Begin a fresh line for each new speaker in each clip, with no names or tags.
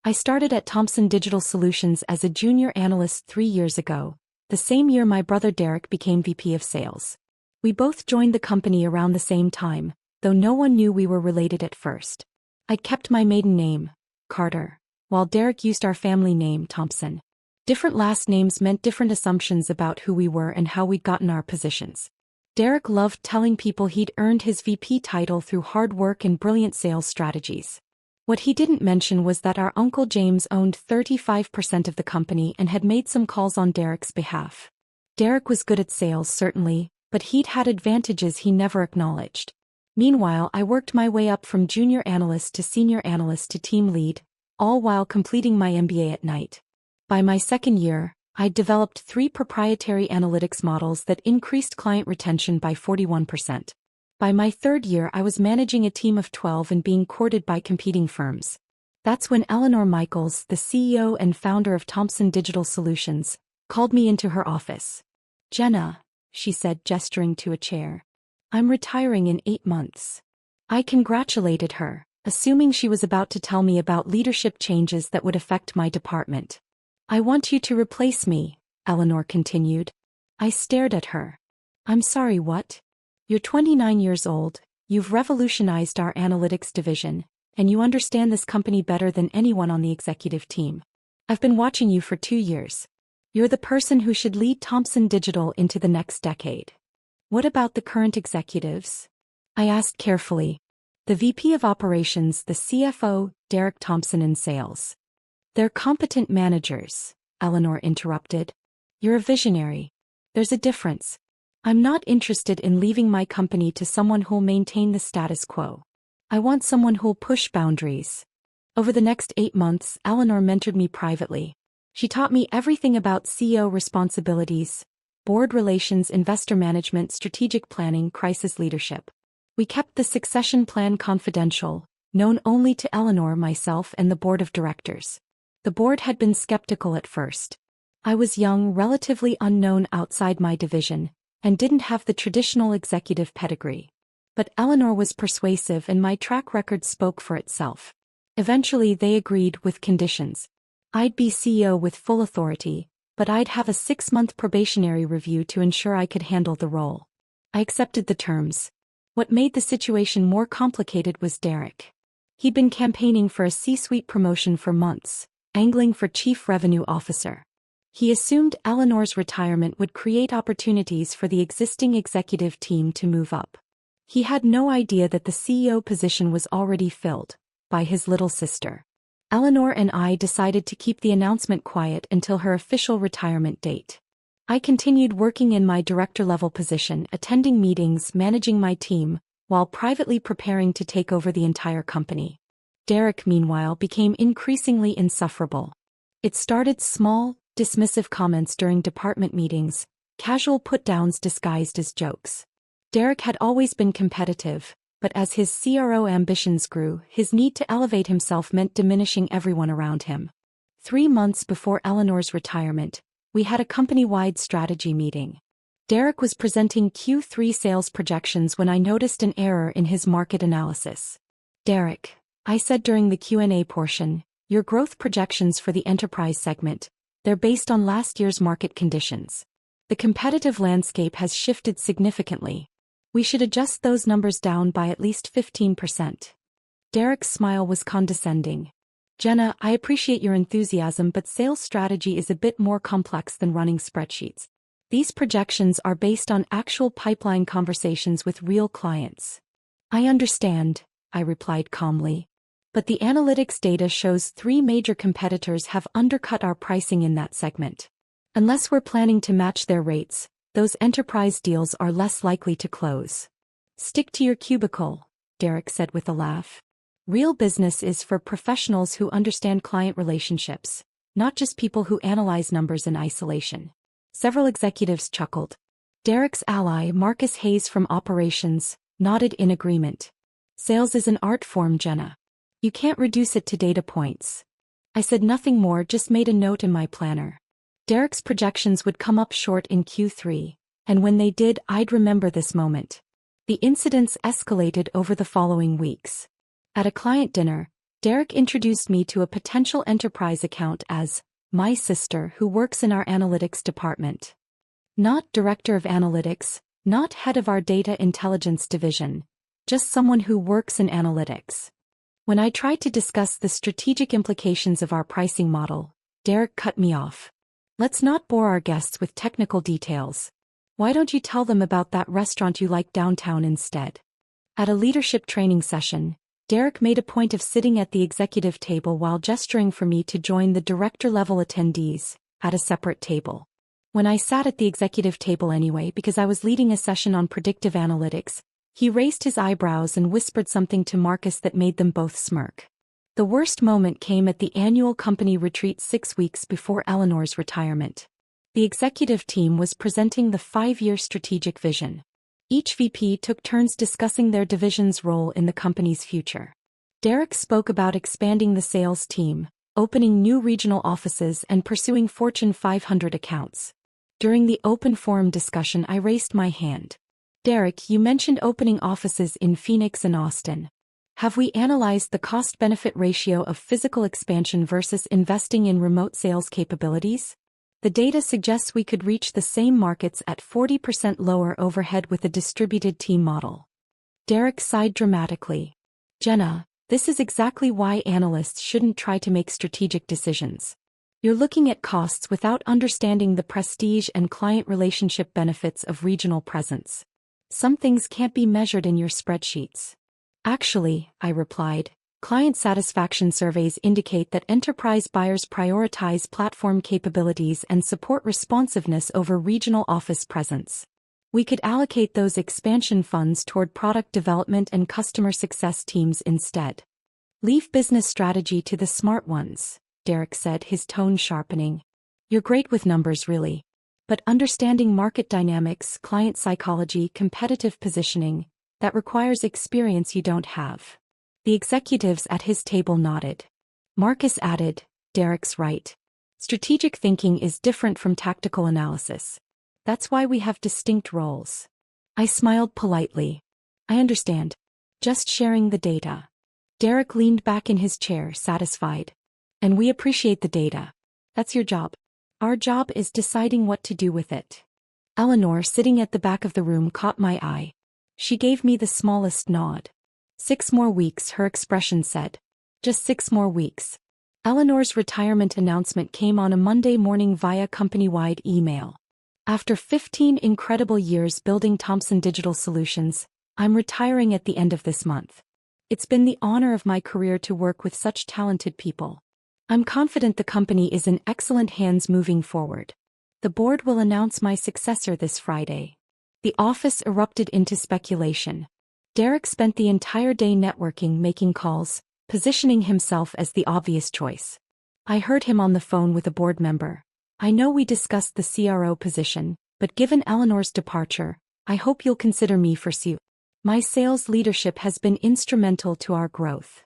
I started at Thomson Digital Solutions as a junior analyst 3 years ago, the same year my brother Derek became VP of Sales. We both joined the company around the same time, though no one knew we were related at first. I kept my maiden name, Carter, while Derek used our family name, Thompson. Different last names meant different assumptions about who we were and how we'd gotten our positions. Derek loved telling people he'd earned his VP title through hard work and brilliant sales strategies. What he didn't mention was that our Uncle James owned 35% of the company and had made some calls on Derek's behalf. Derek was good at sales, certainly, but he'd had advantages he never acknowledged. Meanwhile, I worked my way up from junior analyst to senior analyst to team lead, all while completing my MBA at night. By my second year, I'd developed 3 proprietary analytics models that increased client retention by 41%. By my third year, I was managing a team of 12 and being courted by competing firms. That's when Eleanor Michaels, the CEO and founder of Thomson Digital Solutions, called me into her office. "Jenna," she said, gesturing to a chair. "I'm retiring in 8 months." I congratulated her, assuming she was about to tell me about leadership changes that would affect my department. "I want you to replace me," Eleanor continued. I stared at her. "I'm sorry, what?" "You're 29 years old, you've revolutionized our analytics division, and you understand this company better than anyone on the executive team. I've been watching you for 2 years. You're the person who should lead Thomson Digital into the next decade. What about the current executives?" I asked carefully. "The VP of Operations, the CFO, Derek Thompson, and Sales." "They're competent managers," Eleanor interrupted. "You're a visionary. There's a difference. I'm not interested in leaving my company to someone who'll maintain the status quo. I want someone who'll push boundaries." Over the next 8 months, Eleanor mentored me privately. She taught me everything about CEO responsibilities, board relations, investor management, strategic planning, crisis leadership. We kept the succession plan confidential, known only to Eleanor, myself, and the board of directors. The board had been skeptical at first. I was young, relatively unknown outside my division, and didn't have the traditional executive pedigree. But Eleanor was persuasive and my track record spoke for itself. Eventually they agreed with conditions. I'd be CEO with full authority, but I'd have a 6-month probationary review to ensure I could handle the role. I accepted the terms. What made the situation more complicated was Derek. He'd been campaigning for a C-suite promotion for months, angling for Chief Revenue Officer. He assumed Eleanor's retirement would create opportunities for the existing executive team to move up. He had no idea that the CEO position was already filled by his little sister. Eleanor and I decided to keep the announcement quiet until her official retirement date. I continued working in my director-level position, attending meetings, managing my team, while privately preparing to take over the entire company. Derek, meanwhile, became increasingly insufferable. It started small, dismissive comments during department meetings, casual put-downs disguised as jokes. Derek had always been competitive, but as his CRO ambitions grew, his need to elevate himself meant diminishing everyone around him. 3 months before Eleanor's retirement, we had a company-wide strategy meeting. Derek was presenting Q3 sales projections when I noticed an error in his market analysis. "Derek," I said during the Q&A portion, "your growth projections for the enterprise segment, they're based on last year's market conditions. The competitive landscape has shifted significantly. We should adjust those numbers down by at least 15%. Derek's smile was condescending. "Jenna, I appreciate your enthusiasm, but sales strategy is a bit more complex than running spreadsheets. These projections are based on actual pipeline conversations with real clients." "I understand," I replied calmly. "But the analytics data shows 3 major competitors have undercut our pricing in that segment. Unless we're planning to match their rates, those enterprise deals are less likely to close." "Stick to your cubicle," Derek said with a laugh. "Real business is for professionals who understand client relationships, not just people who analyze numbers in isolation." Several executives chuckled. Derek's ally, Marcus Hayes from Operations, nodded in agreement. "Sales is an art form, Jenna. You can't reduce it to data points." I said nothing more, just made a note in my planner. Derek's projections would come up short in Q3, and when they did, I'd remember this moment. The incidents escalated over the following weeks. At a client dinner, Derek introduced me to a potential enterprise account as my sister who works in our analytics department. Not director of analytics, not head of our data intelligence division, just someone who works in analytics. When I tried to discuss the strategic implications of our pricing model, Derek cut me off. Let's not bore our guests with technical details. Why don't you tell them about that restaurant you like downtown instead? At a leadership training session, Derek made a point of sitting at the executive table while gesturing for me to join the director-level attendees at a separate table. When I sat at the executive table anyway because I was leading a session on predictive analytics, he raised his eyebrows and whispered something to Marcus that made them both smirk. The worst moment came at the annual company retreat 6 weeks before Eleanor's retirement. The executive team was presenting the 5-year strategic vision. Each VP took turns discussing their division's role in the company's future. Derek spoke about expanding the sales team, opening new regional offices and pursuing Fortune 500 accounts. During the open forum discussion, I raised my hand. Derek, you mentioned opening offices in Phoenix and Austin. Have we analyzed the cost-benefit ratio of physical expansion versus investing in remote sales capabilities? The data suggests we could reach the same markets at 40% lower overhead with a distributed team model. Derek sighed dramatically. Jenna, this is exactly why analysts shouldn't try to make strategic decisions. You're looking at costs without understanding the prestige and client relationship benefits of regional presence. Some things can't be measured in your spreadsheets. Actually, I replied, client satisfaction surveys indicate that enterprise buyers prioritize platform capabilities and support responsiveness over regional office presence. We could allocate those expansion funds toward product development and customer success teams instead. Leave business strategy to the smart ones, Derek said, his tone sharpening. You're great with numbers, really. But understanding market dynamics, client psychology, competitive positioning, that requires experience you don't have. The executives at his table nodded. Marcus added, Derek's right. Strategic thinking is different from tactical analysis. That's why we have distinct roles. I smiled politely. I understand. Just sharing the data. Derek leaned back in his chair, satisfied. And we appreciate the data. That's your job. Our job is deciding what to do with it. Eleanor, sitting at the back of the room, caught my eye. She gave me the smallest nod. 6 more weeks, her expression said. Just 6 more weeks. Eleanor's retirement announcement came on a Monday morning via company-wide email. After 15 incredible years building Thomson Digital Solutions, I'm retiring at the end of this month. It's been the honor of my career to work with such talented people. I'm confident the company is in excellent hands moving forward. The board will announce my successor this Friday. The office erupted into speculation. Derek spent the entire day networking, making calls, positioning himself as the obvious choice. I heard him on the phone with a board member. I know we discussed the CRO position, but given Eleanor's departure, I hope you'll consider me for COO. My sales leadership has been instrumental to our growth.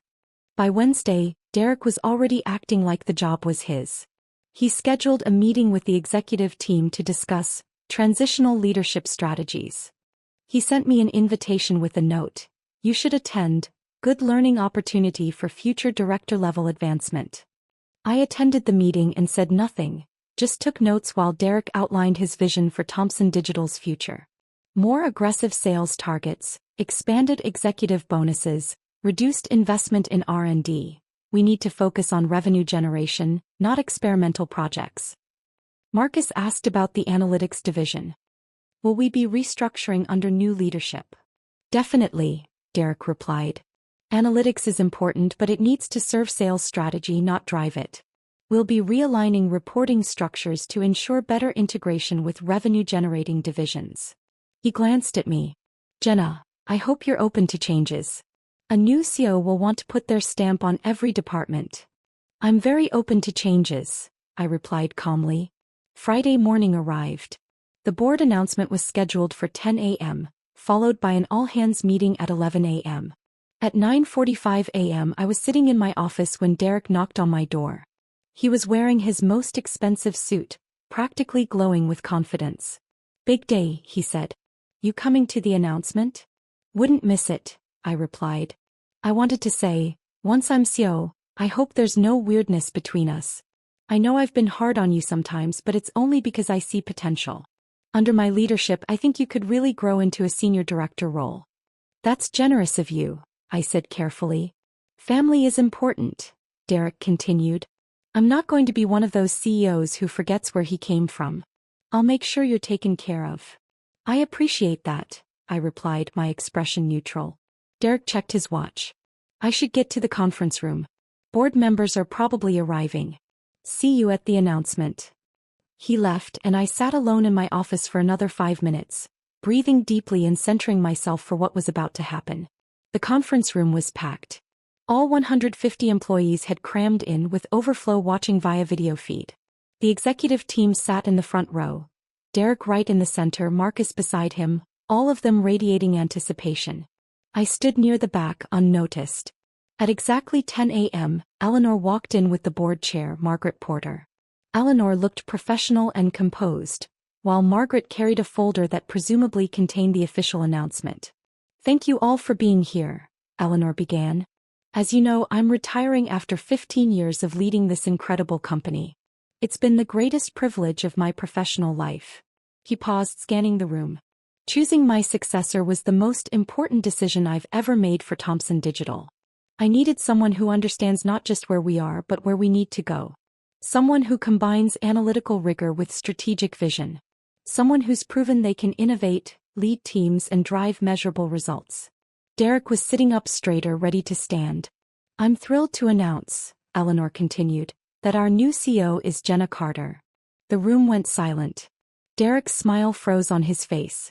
By Wednesday, Derek was already acting like the job was his. He scheduled a meeting with the executive team to discuss transitional leadership strategies. He sent me an invitation with a note. You should attend, good learning opportunity for future director-level advancement. I attended the meeting and said nothing, just took notes while Derek outlined his vision for Thomson Digital's future. More aggressive sales targets, expanded executive bonuses, reduced investment in R&D. We need to focus on revenue generation, not experimental projects. Marcus asked about the analytics division. Will we be restructuring under new leadership? Definitely, Derek replied. Analytics is important, but it needs to serve sales strategy, not drive it. We'll be realigning reporting structures to ensure better integration with revenue-generating divisions. He glanced at me. Jenna, I hope you're open to changes. A new CEO will want to put their stamp on every department. I'm very open to changes, I replied calmly. Friday morning arrived. The board announcement was scheduled for 10 a.m., followed by an all-hands meeting at 11 a.m. At 9:45 a.m. I was sitting in my office when Derek knocked on my door. He was wearing his most expensive suit, practically glowing with confidence. Big day, he said. You coming to the announcement? Wouldn't miss it, I replied. I wanted to say, Once I'm CEO, I hope there's no weirdness between us. I know I've been hard on you sometimes, but it's only because I see potential. Under my leadership, I think you could really grow into a senior director role. That's generous of you, I said carefully. Family is important, Derek continued. I'm not going to be one of those CEOs who forgets where he came from. I'll make sure you're taken care of. I appreciate that, I replied, my expression neutral. Derek checked his watch. I should get to the conference room. Board members are probably arriving. See you at the announcement. He left and I sat alone in my office for another 5 minutes, breathing deeply and centering myself for what was about to happen. The conference room was packed. All 150 employees had crammed in, with overflow watching via video feed. The executive team sat in the front row. Derek right in the center, Marcus beside him, all of them radiating anticipation. I stood near the back, unnoticed. At exactly 10 a.m., Eleanor walked in with the board chair, Margaret Porter. Eleanor looked professional and composed, while Margaret carried a folder that presumably contained the official announcement. Thank you all for being here, Eleanor began. As you know, I'm retiring after 15 years of leading this incredible company. It's been the greatest privilege of my professional life. He paused, scanning the room. Choosing my successor was the most important decision I've ever made for Thomson Digital. I needed someone who understands not just where we are but where we need to go. Someone who combines analytical rigor with strategic vision. Someone who's proven they can innovate, lead teams, and drive measurable results. Derek was sitting up straighter, ready to stand. I'm thrilled to announce, Eleanor continued, that our new CEO is Jenna Carter. The room went silent. Derek's smile froze on his face.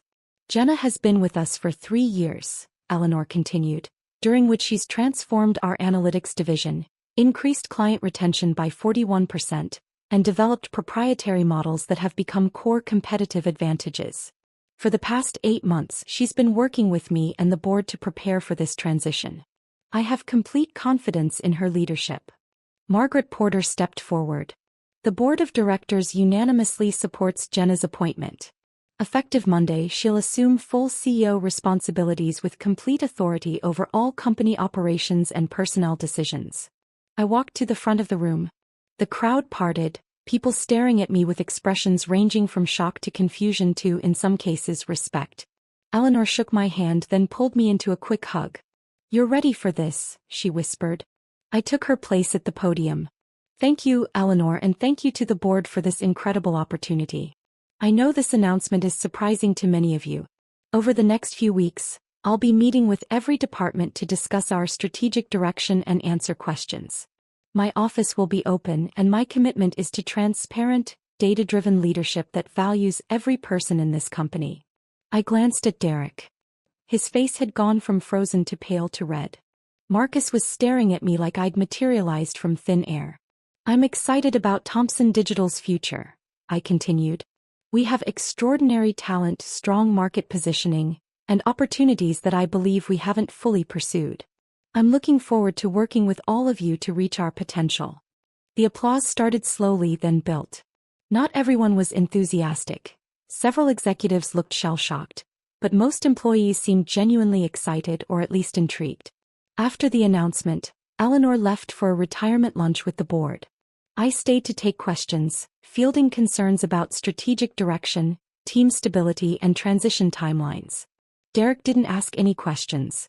Jenna has been with us for 3 years, Eleanor continued, during which she's transformed our analytics division, increased client retention by 41%, and developed proprietary models that have become core competitive advantages. For the past 8 months, she's been working with me and the board to prepare for this transition. I have complete confidence in her leadership. Margaret Porter stepped forward. The board of directors unanimously supports Jenna's appointment. Effective Monday, she'll assume full CEO responsibilities with complete authority over all company operations and personnel decisions. I walked to the front of the room. The crowd parted, people staring at me with expressions ranging from shock to confusion to, in some cases, respect. Eleanor shook my hand, then pulled me into a quick hug. You're ready for this, she whispered. I took her place at the podium. Thank you, Eleanor, and thank you to the board for this incredible opportunity. I know this announcement is surprising to many of you. Over the next few weeks, I'll be meeting with every department to discuss our strategic direction and answer questions. My office will be open, and my commitment is to transparent, data-driven leadership that values every person in this company. I glanced at Derek. His face had gone from frozen to pale to red. Marcus was staring at me like I'd materialized from thin air. I'm excited about Thomson Digital's future, I continued. We have extraordinary talent, strong market positioning, and opportunities that I believe we haven't fully pursued. I'm looking forward to working with all of you to reach our potential. The applause started slowly, then built. Not everyone was enthusiastic. Several executives looked shell-shocked, but most employees seemed genuinely excited, or at least intrigued. After the announcement, Eleanor left for a retirement lunch with the board. I stayed to take questions, fielding concerns about strategic direction, team stability, and transition timelines. Derek didn't ask any questions.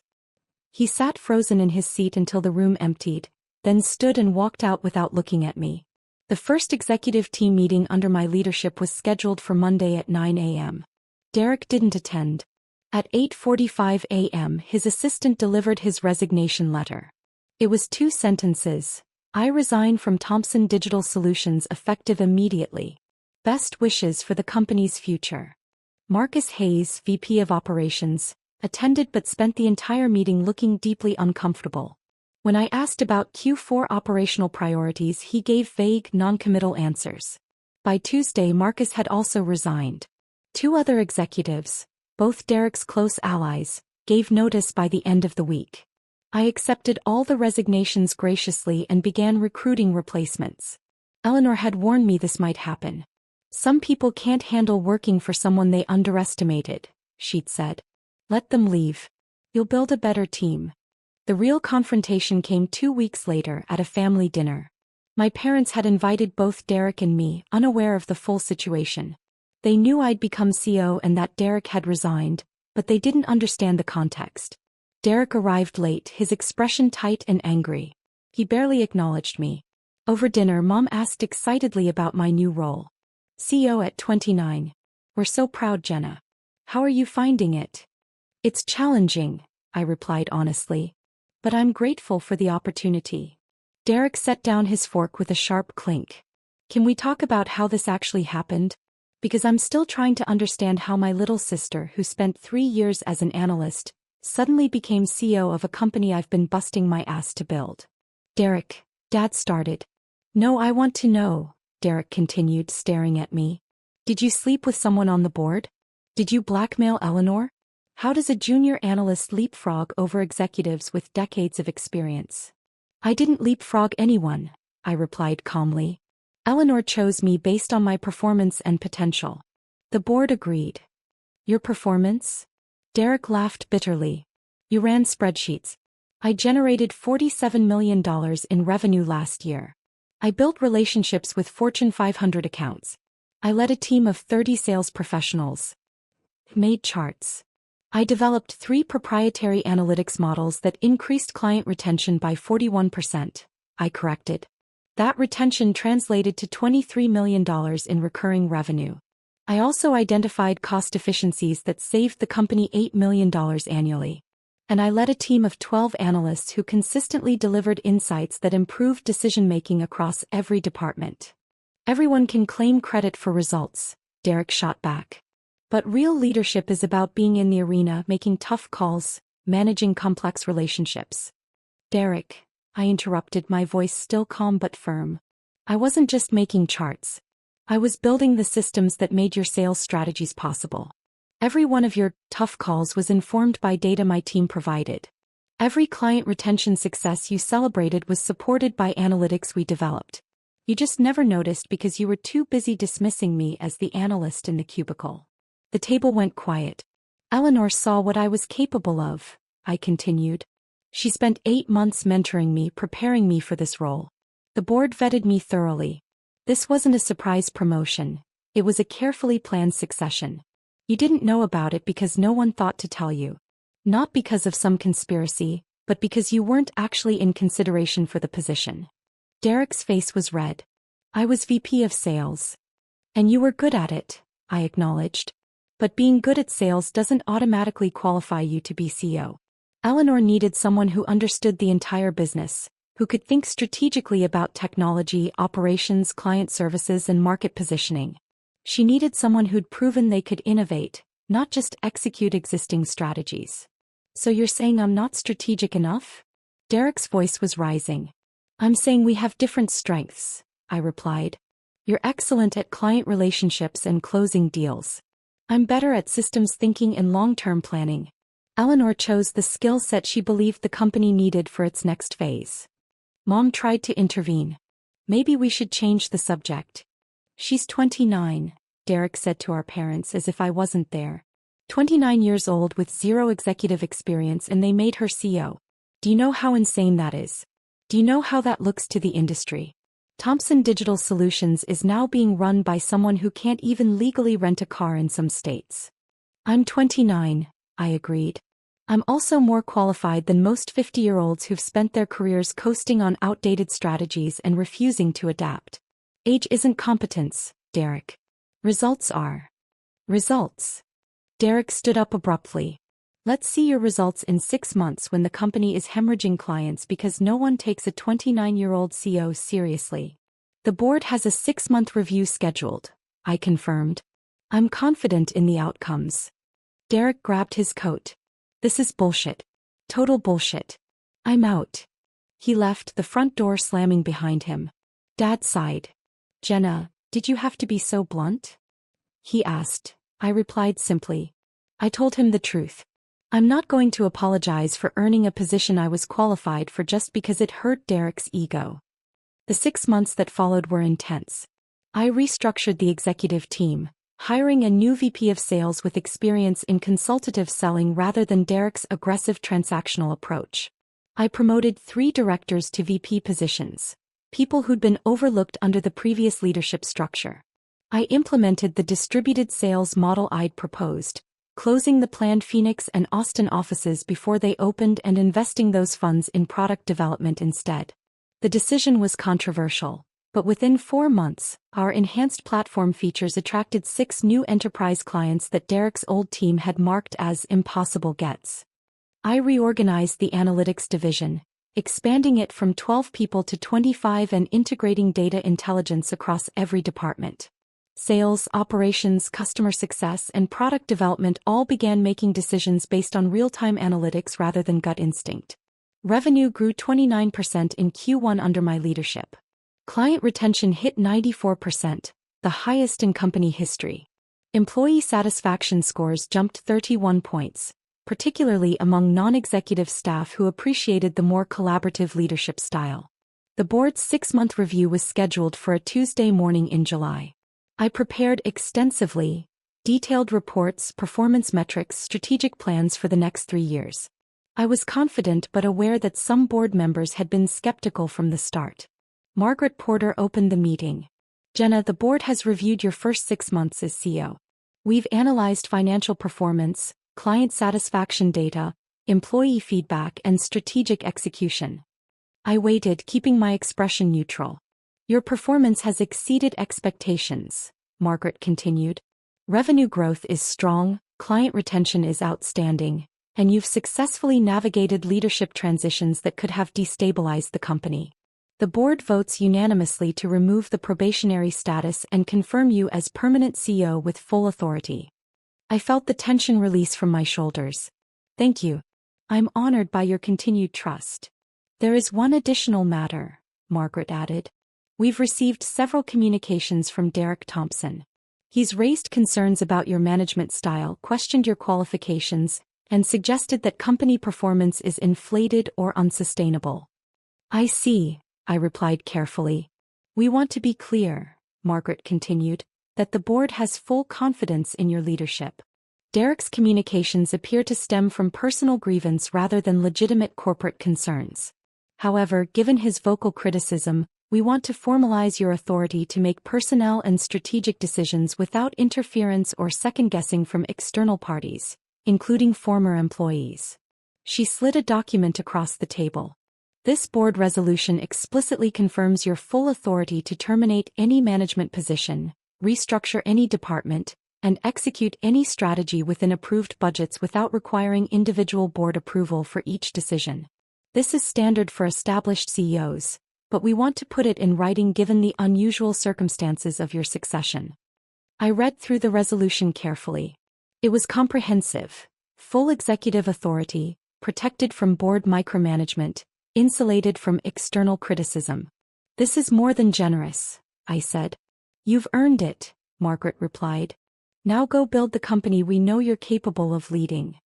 He sat frozen in his seat until the room emptied, then stood and walked out without looking at me. The first executive team meeting under my leadership was scheduled for Monday at 9 a.m. Derek didn't attend. At 8:45 a.m., his assistant delivered his resignation letter. It was 2 sentences. I resign from Thomson Digital Solutions effective immediately. Best wishes for the company's future. Marcus Hayes, VP of Operations, attended but spent the entire meeting looking deeply uncomfortable. When I asked about Q4 operational priorities, he gave vague, non-committal answers. By Tuesday, Marcus had also resigned. 2 other executives, both Derek's close allies, gave notice by the end of the week. I accepted all the resignations graciously and began recruiting replacements. Eleanor had warned me this might happen. Some people can't handle working for someone they underestimated, she'd said. Let them leave. You'll build a better team. The real confrontation came 2 weeks later at a family dinner. My parents had invited both Derek and me, unaware of the full situation. They knew I'd become CEO and that Derek had resigned, but they didn't understand the context. Derek arrived late, his expression tight and angry. He barely acknowledged me. Over dinner, Mom asked excitedly about my new role. CEO at 29. We're so proud, Jenna. How are you finding it? It's challenging, I replied honestly. But I'm grateful for the opportunity. Derek set down his fork with a sharp clink. Can we talk about how this actually happened? Because I'm still trying to understand how my little sister, who spent 3 years as an analyst, suddenly became CEO of a company I've been busting my ass to build. Derek, Dad started. No, I want to know, Derek continued, staring at me. Did you sleep with someone on the board? Did you blackmail Eleanor? How does a junior analyst leapfrog over executives with decades of experience? I didn't leapfrog anyone, I replied calmly. Eleanor chose me based on my performance and potential. The board agreed. Your performance? Derek laughed bitterly. You ran spreadsheets. I generated $47 million in revenue last year. I built relationships with Fortune 500 accounts. I led a team of 30 sales professionals. Made charts. I developed 3 proprietary analytics models that increased client retention by 41%, I corrected. That retention translated to $23 million in recurring revenue. I also identified cost efficiencies that saved the company $8 million annually. And I led a team of 12 analysts who consistently delivered insights that improved decision-making across every department. Everyone can claim credit for results, Derek shot back. But real leadership is about being in the arena, making tough calls, managing complex relationships. Derek, I interrupted, my voice still calm but firm. I wasn't just making charts. I was building the systems that made your sales strategies possible. Every one of your tough calls was informed by data my team provided. Every client retention success you celebrated was supported by analytics we developed. You just never noticed because you were too busy dismissing me as the analyst in the cubicle. The table went quiet. Eleanor saw what I was capable of, I continued. She spent 8 months mentoring me, preparing me for this role. The board vetted me thoroughly. This wasn't a surprise promotion. It was a carefully planned succession. You didn't know about it because no one thought to tell you. Not because of some conspiracy, but because you weren't actually in consideration for the position. Derek's face was red. I was VP of sales. And you were good at it, I acknowledged. But being good at sales doesn't automatically qualify you to be CEO. Eleanor needed someone who understood the entire business, who could think strategically about technology, operations, client services, and market positioning. She needed someone who'd proven they could innovate, not just execute existing strategies. So you're saying I'm not strategic enough? Derek's voice was rising. I'm saying we have different strengths, I replied. You're excellent at client relationships and closing deals. I'm better at systems thinking and long-term planning. Eleanor chose the skill set she believed the company needed for its next phase. Mom tried to intervene. Maybe we should change the subject. She's 29, Derek said to our parents as if I wasn't there. 29 years old with 0 executive experience, and they made her CEO. Do you know how insane that is? Do you know how that looks to the industry? Thomson Digital Solutions is now being run by someone who can't even legally rent a car in some states. I'm 29, I agreed. I'm also more qualified than most 50-year-olds who've spent their careers coasting on outdated strategies and refusing to adapt. Age isn't competence, Derek. Results are. Results. Derek stood up abruptly. Let's see your results in 6 months when the company is hemorrhaging clients because no one takes a 29-year-old CEO seriously. The board has a 6-month review scheduled, I confirmed. I'm confident in the outcomes. Derek grabbed his coat. This is bullshit. Total bullshit. I'm out. He left, the front door slamming behind him. Dad sighed. Jenna, did you have to be so blunt? He asked. I replied simply. I told him the truth. I'm not going to apologize for earning a position I was qualified for just because it hurt Derek's ego. The 6 months that followed were intense. I restructured the executive team, hiring a new VP of sales with experience in consultative selling rather than Derek's aggressive transactional approach. I promoted 3 directors to VP positions, people who'd been overlooked under the previous leadership structure. I implemented the distributed sales model I'd proposed, closing the planned Phoenix and Austin offices before they opened and investing those funds in product development instead. The decision was controversial, but within 4 months, our enhanced platform features attracted 6 new enterprise clients that Derek's old team had marked as impossible gets. I reorganized the analytics division, expanding it from 12 people to 25 and integrating data intelligence across every department. Sales, operations, customer success, and product development all began making decisions based on real-time analytics rather than gut instinct. Revenue grew 29% in Q1 under my leadership. Client retention hit 94%, the highest in company history. Employee satisfaction scores jumped 31 points, particularly among non-executive staff who appreciated the more collaborative leadership style. The board's 6-month review was scheduled for a Tuesday morning in July. I prepared extensively, detailed reports, performance metrics, strategic plans for the next 3 years. I was confident but aware that some board members had been skeptical from the start. Margaret Porter opened the meeting. "Jenna, the board has reviewed your first 6 months as CEO. We've analyzed financial performance, client satisfaction data, employee feedback, and strategic execution." I waited, keeping my expression neutral. "Your performance has exceeded expectations," Margaret continued. "Revenue growth is strong, client retention is outstanding, and you've successfully navigated leadership transitions that could have destabilized the company. The board votes unanimously to remove the probationary status and confirm you as permanent CEO with full authority." I felt the tension release from my shoulders. "Thank you. I'm honored by your continued trust. There is one additional matter," Margaret added. "We've received several communications from Derek Thompson. He's raised concerns about your management style, questioned your qualifications, and suggested that company performance is inflated or unsustainable." "I see," I replied carefully. "We want to be clear," Margaret continued, "that the board has full confidence in your leadership. Derek's communications appear to stem from personal grievance rather than legitimate corporate concerns. However, given his vocal criticism, we want to formalize your authority to make personnel and strategic decisions without interference or second-guessing from external parties, including former employees." She slid a document across the table. "This board resolution explicitly confirms your full authority to terminate any management position, restructure any department, and execute any strategy within approved budgets without requiring individual board approval for each decision. This is standard for established CEOs, but we want to put it in writing given the unusual circumstances of your succession." I read through the resolution carefully. It was comprehensive. Full executive authority, protected from board micromanagement, insulated from external criticism. "This is more than generous," I said. "You've earned it," Margaret replied. "Now go build the company we know you're capable of leading."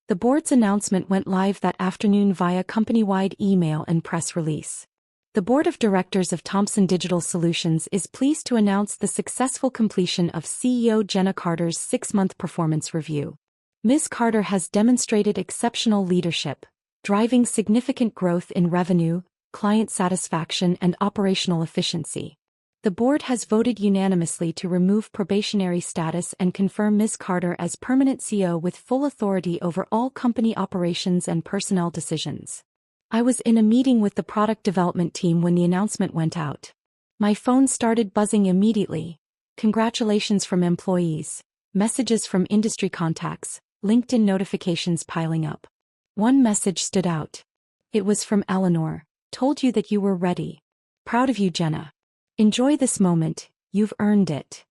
The board's announcement went live that afternoon via company-wide email and press release. The board of directors of Thomson Digital Solutions is pleased to announce the successful completion of CEO Jenna Carter's 6-month performance review. Ms. Carter has demonstrated exceptional leadership, driving significant growth in revenue, client satisfaction, and operational efficiency. The board has voted unanimously to remove probationary status and confirm Ms. Carter as permanent CEO with full authority over all company operations and personnel decisions. I was in a meeting with the product development team when the announcement went out. My phone started buzzing immediately. Congratulations from employees, messages from industry contacts, LinkedIn notifications piling up. One message stood out. It was from Eleanor. "Told you that you were ready. Proud of you, Jenna. Enjoy this moment, you've earned it."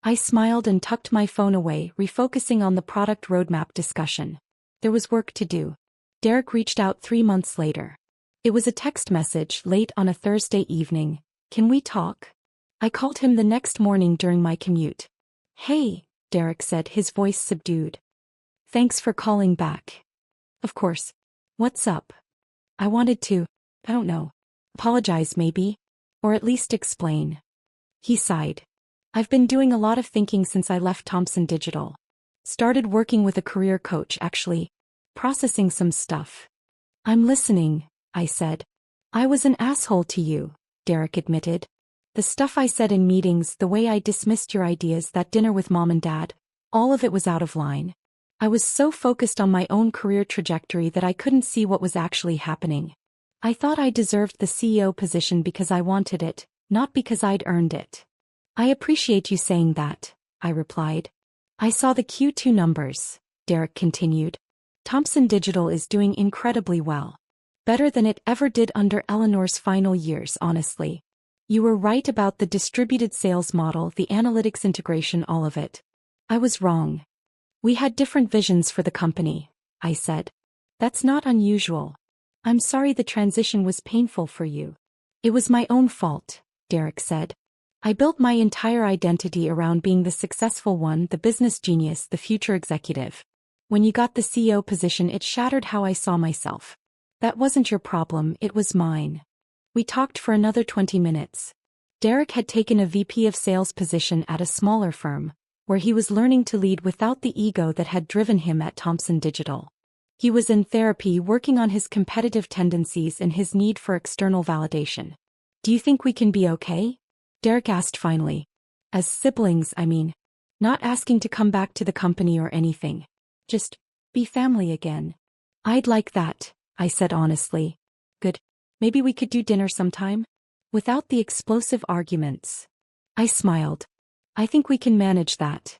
I smiled and tucked my phone away, refocusing on the product roadmap discussion. There was work to do. Derek reached out 3 months later. It was a text message late on a Thursday evening. "Can we talk?" I called him the next morning during my commute. "Hey," Derek said, his voice subdued. "Thanks for calling back." "Of course. What's up?" I wanted to, apologize maybe, or at least explain. He sighed. "I've been doing a lot of thinking since I left Thomson Digital. Started working with a career coach actually. Processing some stuff." "I'm listening," I said. I was an asshole to you, Derek admitted. The stuff I said in meetings, the way I dismissed your ideas, that dinner with Mom and Dad, all of it was out of line. I was so focused on my own career trajectory that I couldn't see what was actually happening. I thought I deserved the CEO position because I wanted it, not because I'd earned it. I appreciate you saying that, I replied. I saw the Q2 numbers, Derek continued. Thomson Digital is doing incredibly well. Better than it ever did under Eleanor's final years, honestly. You were right about the distributed sales model, the analytics integration, all of it. I was wrong. We had different visions for the company, I said. That's not unusual. I'm sorry the transition was painful for you. It was my own fault, Derek said. I built my entire identity around being the successful one, the business genius, the future executive. When you got the CEO position, it shattered how I saw myself. That wasn't your problem, it was mine. We talked for another 20 minutes. Derek had taken a VP of sales position at a smaller firm, where he was learning to lead without the ego that had driven him at Thomson Digital. He was in therapy, working on his competitive tendencies and his need for external validation. Do you think we can be okay? Derek asked finally. As siblings, I mean. Not asking to come back to the company or anything. Just be family again. I'd like that, I said honestly. Good. Maybe we could do dinner sometime? Without the explosive arguments. I smiled. I think we can manage that.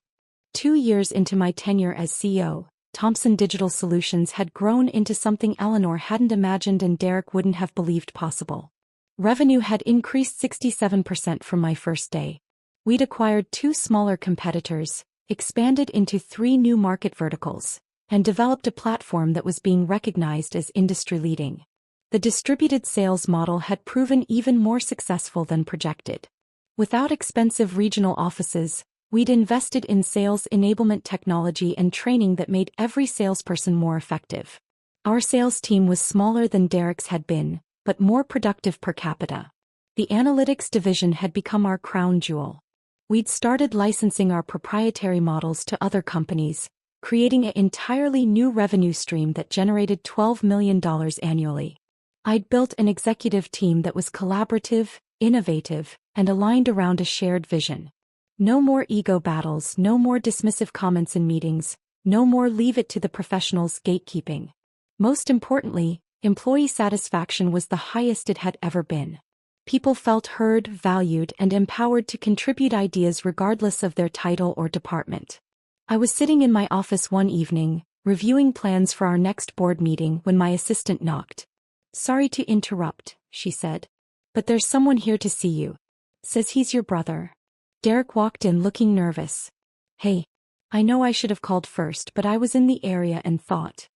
2 years into my tenure as CEO, Thomson Digital Solutions had grown into something Eleanor hadn't imagined and Derek wouldn't have believed possible. Revenue had increased 67% from my first day. We'd acquired 2 smaller competitors, expanded into 3 new market verticals, and developed a platform that was being recognized as industry-leading. The distributed sales model had proven even more successful than projected. Without expensive regional offices, we'd invested in sales enablement technology and training that made every salesperson more effective. Our sales team was smaller than Derek's had been, but more productive per capita. The analytics division had become our crown jewel. We'd started licensing our proprietary models to other companies, creating an entirely new revenue stream that generated $12 million annually. I'd built an executive team that was collaborative, innovative, and aligned around a shared vision. No more ego battles, no more dismissive comments in meetings, no more leave it to the professionals gatekeeping. Most importantly, employee satisfaction was the highest it had ever been. People felt heard, valued, and empowered to contribute ideas regardless of their title or department. I was sitting in my office one evening, reviewing plans for our next board meeting when my assistant knocked. Sorry to interrupt, she said. But there's someone here to see you. Says he's your brother. Derek walked in looking nervous. Hey, I know I should have called first, but I was in the area and thought.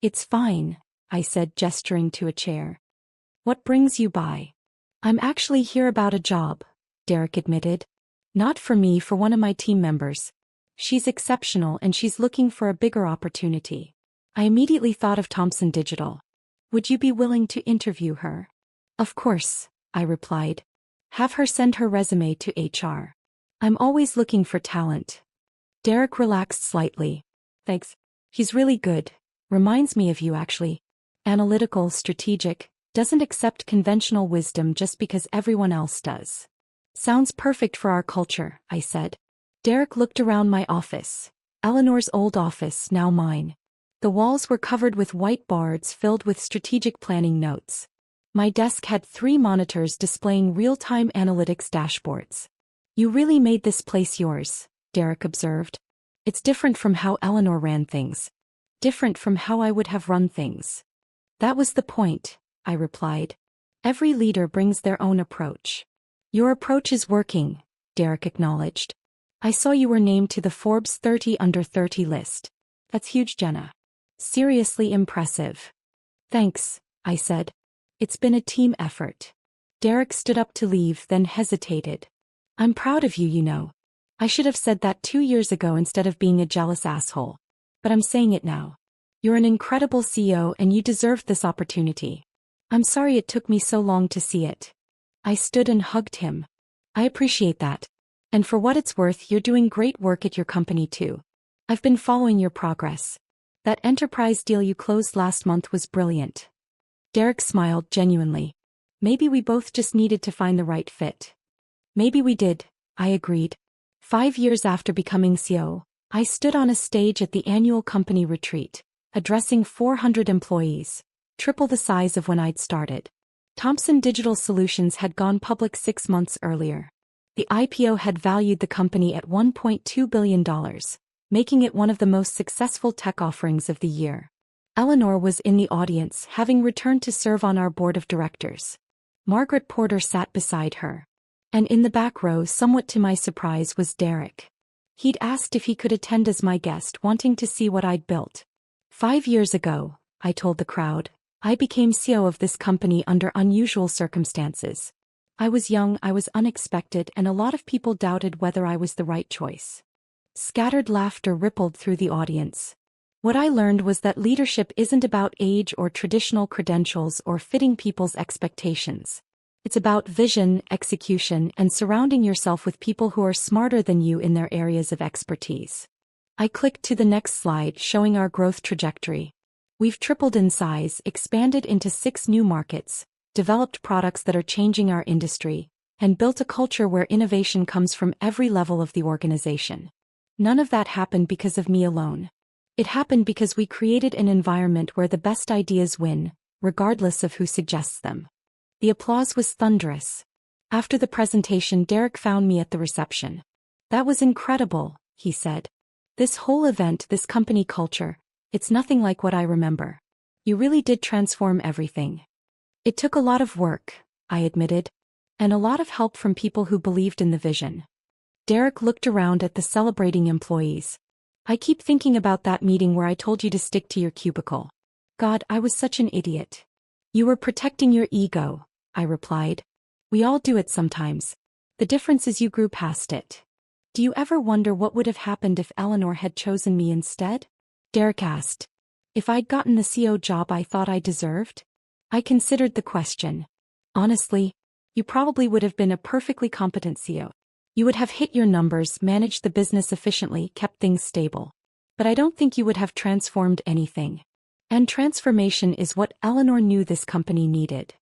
It's fine, I said, gesturing to a chair. What brings you by? I'm actually here about a job, Derek admitted. Not for me, for one of my team members. She's exceptional and she's looking for a bigger opportunity. I immediately thought of Thomson Digital. Would you be willing to interview her? Of course, I replied. Have her send her resume to HR. I'm always looking for talent. Derek relaxed slightly. Thanks. He's really good. Reminds me of you actually. Analytical, strategic, doesn't accept conventional wisdom just because everyone else does. Sounds perfect for our culture, I said. Derek looked around my office. Eleanor's old office, now mine. The walls were covered with whiteboards filled with strategic planning notes. My desk had 3 monitors displaying real-time analytics dashboards. You really made this place yours, Derek observed. It's different from how Eleanor ran things. Different from how I would have run things. That was the point, I replied. Every leader brings their own approach. Your approach is working, Derek acknowledged. I saw you were named to the Forbes 30 Under 30 list. That's huge, Jenna. Seriously impressive. Thanks, I said. It's been a team effort. Derek stood up to leave, then hesitated. I'm proud of you, you know. I should have said that 2 years ago instead of being a jealous asshole. But I'm saying it now. You're an incredible CEO and you deserved this opportunity. I'm sorry it took me so long to see it. I stood and hugged him. I appreciate that. And for what it's worth, you're doing great work at your company too. I've been following your progress. That enterprise deal you closed last month was brilliant. Derek smiled genuinely. Maybe we both just needed to find the right fit. Maybe we did, I agreed. 5 years after becoming CEO, I stood on a stage at the annual company retreat, addressing 400 employees, triple the size of when I'd started. Thomson Digital Solutions had gone public 6 months earlier. The IPO had valued the company at $1.2 billion, making it one of the most successful tech offerings of the year. Eleanor was in the audience, having returned to serve on our board of directors. Margaret Porter sat beside her. And in the back row, somewhat to my surprise, was Derek. He'd asked if he could attend as my guest, wanting to see what I'd built. 5 years ago, I told the crowd, I became CEO of this company under unusual circumstances. I was young, I was unexpected, and a lot of people doubted whether I was the right choice. Scattered laughter rippled through the audience. What I learned was that leadership isn't about age or traditional credentials or fitting people's expectations. It's about vision, execution, and surrounding yourself with people who are smarter than you in their areas of expertise. I clicked to the next slide, showing our growth trajectory. We've tripled in size, expanded into 6 new markets, developed products that are changing our industry, and built a culture where innovation comes from every level of the organization. None of that happened because of me alone. It happened because we created an environment where the best ideas win, regardless of who suggests them. The applause was thunderous. After the presentation, Derek found me at the reception. That was incredible, he said. This whole event, this company culture, it's nothing like what I remember. You really did transform everything. It took a lot of work, I admitted, and a lot of help from people who believed in the vision. Derek looked around at the celebrating employees. I keep thinking about that meeting where I told you to stick to your cubicle. God, I was such an idiot. You were protecting your ego, I replied. We all do it sometimes. The difference is you grew past it. Do you ever wonder what would have happened if Eleanor had chosen me instead? Derek asked. If I'd gotten the CEO job I thought I deserved? I considered the question. Honestly, you probably would have been a perfectly competent CEO. You would have hit your numbers, managed the business efficiently, kept things stable. But I don't think you would have transformed anything. And transformation is what Eleanor knew this company needed.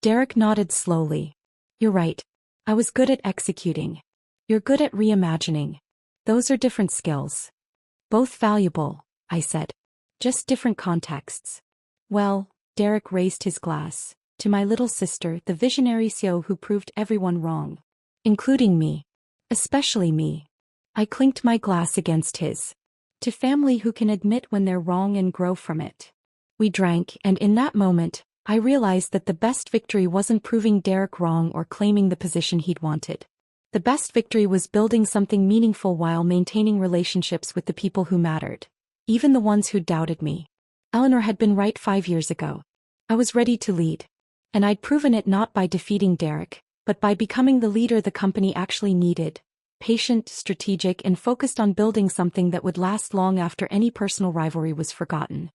Derek nodded slowly. You're right. I was good at executing. You're good at reimagining. Those are different skills. Both valuable, I said. Just different contexts. Well, Derek raised his glass. To my little sister, the visionary CEO who proved everyone wrong. Including me. Especially me. I clinked my glass against his. To family who can admit when they're wrong and grow from it. We drank, and in that moment, I realized that the best victory wasn't proving Derek wrong or claiming the position he'd wanted. The best victory was building something meaningful while maintaining relationships with the people who mattered. Even the ones who doubted me. Eleanor had been right 5 years ago. I was ready to lead. And I'd proven it not by defeating Derek, but by becoming the leader the company actually needed. Patient, strategic, and focused on building something that would last long after any personal rivalry was forgotten.